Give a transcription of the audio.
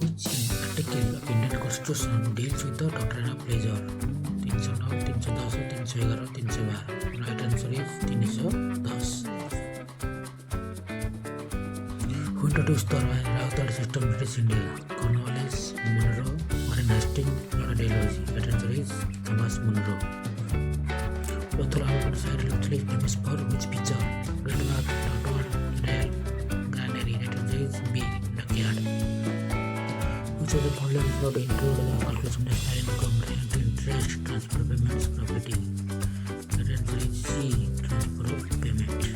which article of Indian Constitution deals with the doctrine of pleasure? 309, 310, 311, 312. Right answer is 310. Who introduced the Royal system in British India? Cornwallis, Monroe, Warren Hastings, Lord Dalhousie. Right answer is Thomas Monroe. Lothal Harbour site locally famous for which feature? Redmark, Dotwood, Dale, Granary. Right answer is B. Duckyard. Which of the following is not include the calculation of national income related to interest, transfer of payments, property? Right answer is C. Transfer of payment.